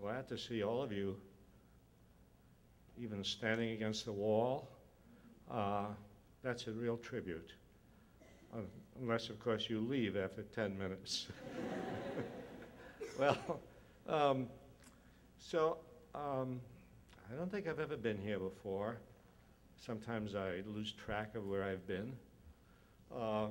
glad to see all of you, even standing against the wall. That's a real tribute. Unless, of course, you leave after 10 minutes. Well, I don't think I've ever been here before. Sometimes I lose track of where I've been. I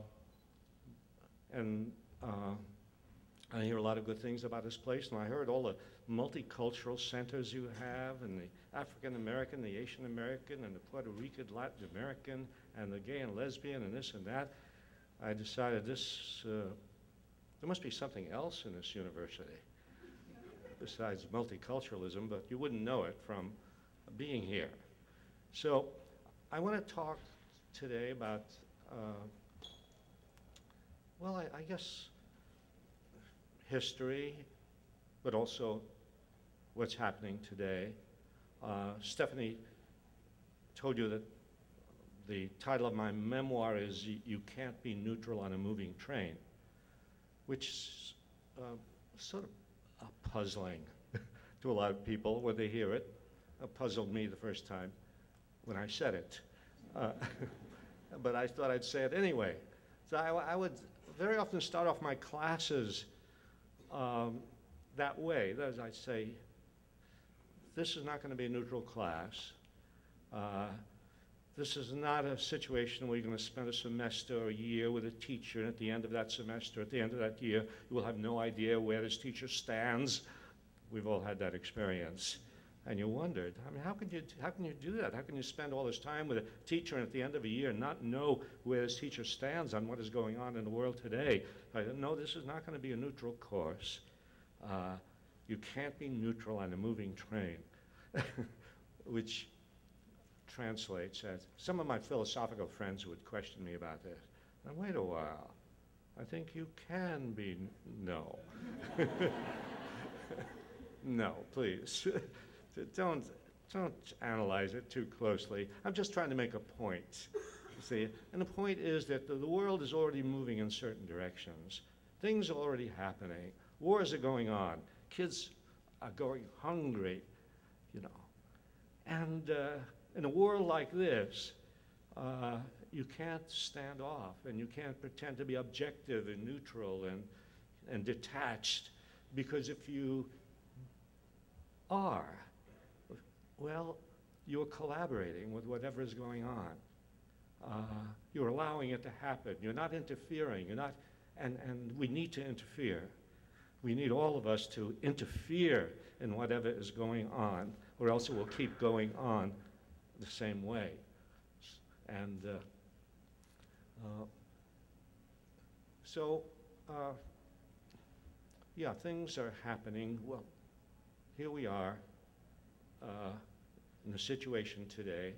hear a lot of good things about this place, and I heard all the multicultural centers you have, and the African American, the Asian American, and the Puerto Rican, Latin American, and the gay and lesbian, and this and that. I decided there must be something else in this university besides multiculturalism, but you wouldn't know it from being here. So I want to talk today about, well, I guess history, but also what's happening today. Stephanie told you that the title of my memoir is You Can't Be Neutral on a Moving Train, which is sort of puzzling to a lot of people when they hear it. It puzzled me the first time when I said it. But I thought I'd say it anyway. So I would very often start off my classes that way. That is, I'd say, this is not going to be a neutral class. This is not a situation where you're going to spend a semester or a year with a teacher, and at the end of that semester, at the end of that year, you will have no idea where this teacher stands. We've all had that experience. And you wondered, I mean, how can you do that? How can you spend all this time with a teacher and at the end of a year not know where this teacher stands on what is going on in the world today? I said, no, this is not going to be a neutral course. You can't be neutral on a moving train, which translates as, some of my philosophical friends would question me about this. Now, wait a while. I think you can be, no. No, please. Don't analyze it too closely. I'm just trying to make a point, you see. And the point is that the world is already moving in certain directions. Things are already happening. Wars are going on. Kids are going hungry, you know. And in a world like this, you can't stand off, and you can't pretend to be objective and neutral and detached, because if you are, well, you're collaborating with whatever is going on. You're allowing it to happen. You're not interfering. You're not, and we need to interfere. We need all of us to interfere in whatever is going on, or else it will keep going on the same way. And yeah, things are happening. Well, here we are in a situation today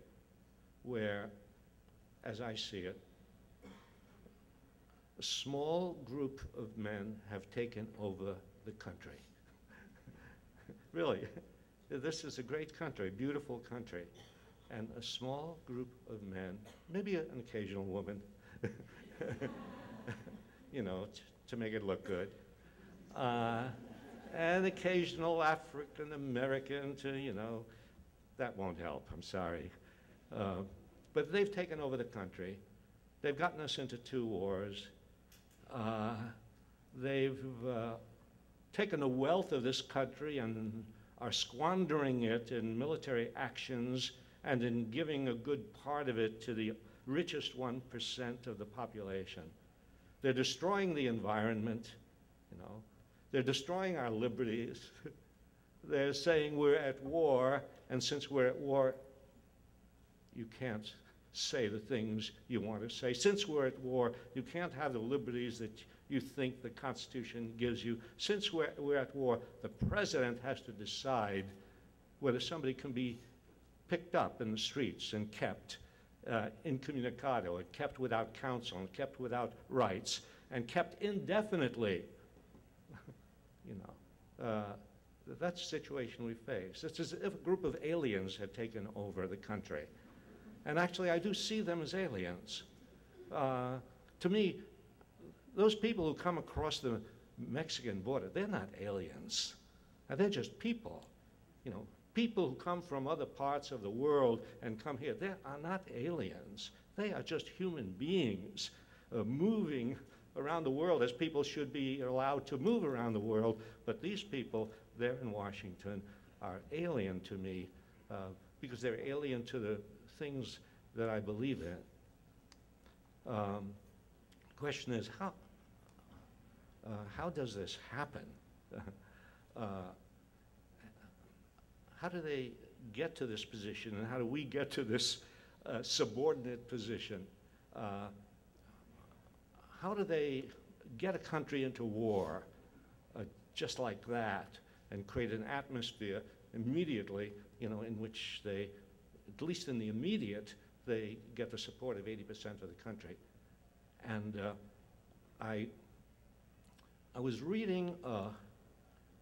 where, as I see it, a small group of men have taken over the country. Really, this is a great country, beautiful country. And a small group of men, maybe an occasional woman, you know, to make it look good, an occasional African American to, you know, that won't help, I'm sorry. But they've taken over the country. They've gotten us into 2 wars. They've taken the wealth of this country and are squandering it in military actions and in giving a good part of it to the richest 1% of the population. They're destroying the environment, you know. They're destroying our liberties. They're saying we're at war, and since we're at war, you can't say the things you want to say. Since we're at war, you can't have the liberties that you think the Constitution gives you. Since we're at war, the president has to decide whether somebody can be picked up in the streets and kept incommunicado, and kept without counsel, and kept without rights, and kept indefinitely. You know, that's the situation we face. It's as if a group of aliens had taken over the country. And actually, I do see them as aliens. To me, those people who come across the Mexican border, they're not aliens. And they're just people, you know, people who come from other parts of the world and come here. They are not aliens. They are just human beings moving around the world as people should be allowed to move around the world. But these people there in Washington are alien to me because they're alien to the things that I believe in. Question is, how does this happen? How do they get to this position, and how do we get to this subordinate position? How do they get a country into war just like that and create an atmosphere immediately, you know, in which they, at least in the immediate, they get the support of 80% of the country? And I was reading a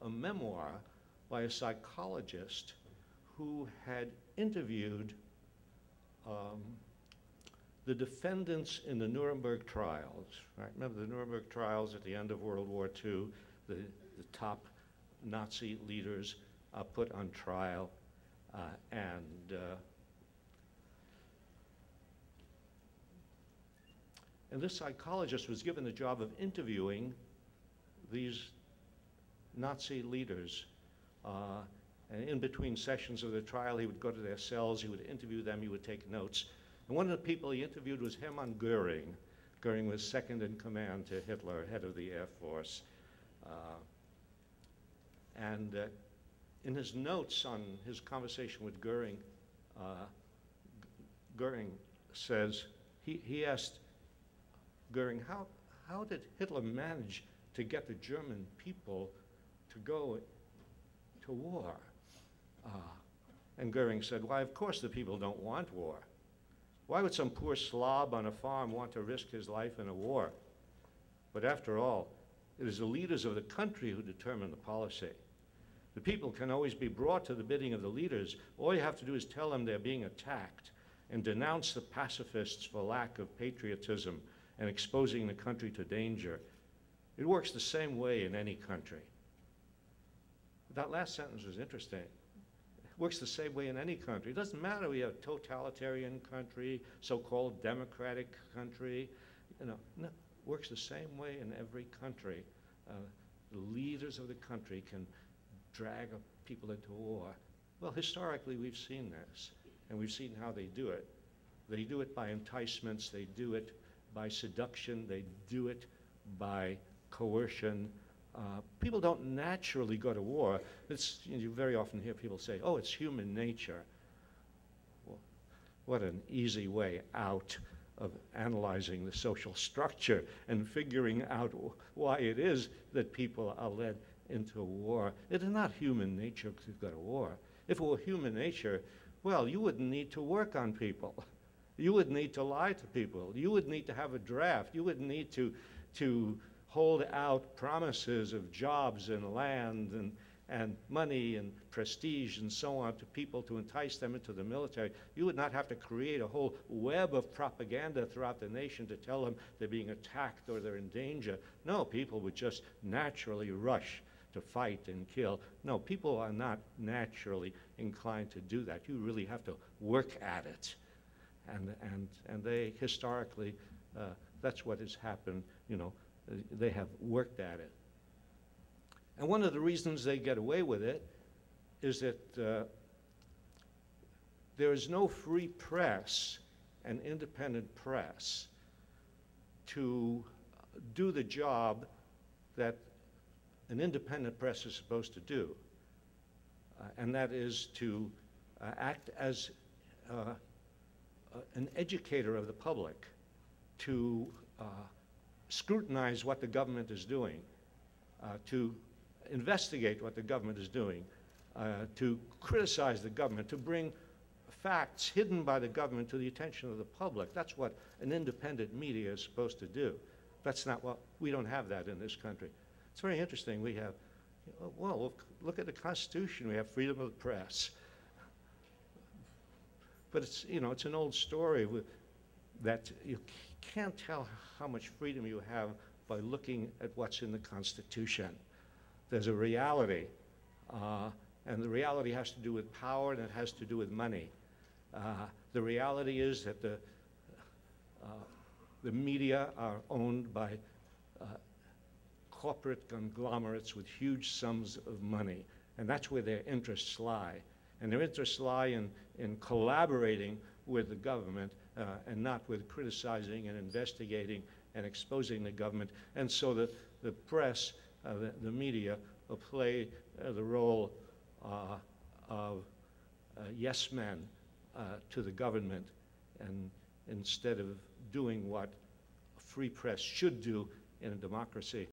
memoir by a psychologist who had interviewed the defendants in the Nuremberg trials, right? Remember the Nuremberg trials at the end of World War II? The top Nazi leaders are put on trial, and this psychologist was given the job of interviewing these Nazi leaders. And in between sessions of the trial, he would go to their cells, he would interview them, he would take notes. And one of the people he interviewed was Hermann Goering. Goering was second in command to Hitler, head of the Air Force. In his notes on his conversation with Goering, Goering says, he asked Goering, how did Hitler manage to get the German people to go to war? And Goering said, why, of course the people don't want war. Why would some poor slob on a farm want to risk his life in a war? But after all, it is the leaders of the country who determine the policy. The people can always be brought to the bidding of the leaders. All you have to do is tell them they're being attacked and denounce the pacifists for lack of patriotism and exposing the country to danger. It works the same way in any country. That last sentence was interesting. It works the same way in any country. It doesn't matter we have a totalitarian country, so-called democratic country. You know, no, it works the same way in every country. The leaders of the country can drag people into war. Well, historically, we've seen this, and we've seen how they do it. They do it by enticements. They do it by seduction. They do it by coercion. People don't naturally go to war. You very often hear people say, oh, it's human nature. Well, what an easy way out of analyzing the social structure and figuring out why it is that people are led into war. It is not human nature to go to war. If it were human nature, well, you wouldn't need to work on people. You wouldn't need to lie to people. You wouldn't need to have a draft. You wouldn't need to hold out promises of jobs and land and money and prestige and so on to people to entice them into the military. You would not have to create a whole web of propaganda throughout the nation to tell them they're being attacked or they're in danger. No, people would just naturally rush to fight and kill. No, people are not naturally inclined to do that. You really have to work at it. And they, historically, that's what has happened, you know. They have worked at it. And one of the reasons they get away with it is that there is no free press and independent press to do the job that an independent press is supposed to do. And that is to act as an educator of the public, to scrutinize what the government is doing, to investigate what the government is doing, to criticize the government, to bring facts hidden by the government to the attention of the public. That's what an independent media is supposed to do. That's not what, we don't have that in this country. It's very interesting. We have, well, look at the Constitution. We have freedom of the press. But it's, you know, it's an old story that you can't tell how much freedom you have by looking at what's in the Constitution. There's a reality And the reality has to do with power, and it has to do with money. The reality is that the media are owned by corporate conglomerates with huge sums of money, and that's where their interests lie. And their interests lie in collaborating with the government and not with criticizing and investigating and exposing the government. And so the press, the media, will play the role of yes men to the government, and instead of doing what a free press should do in a democracy.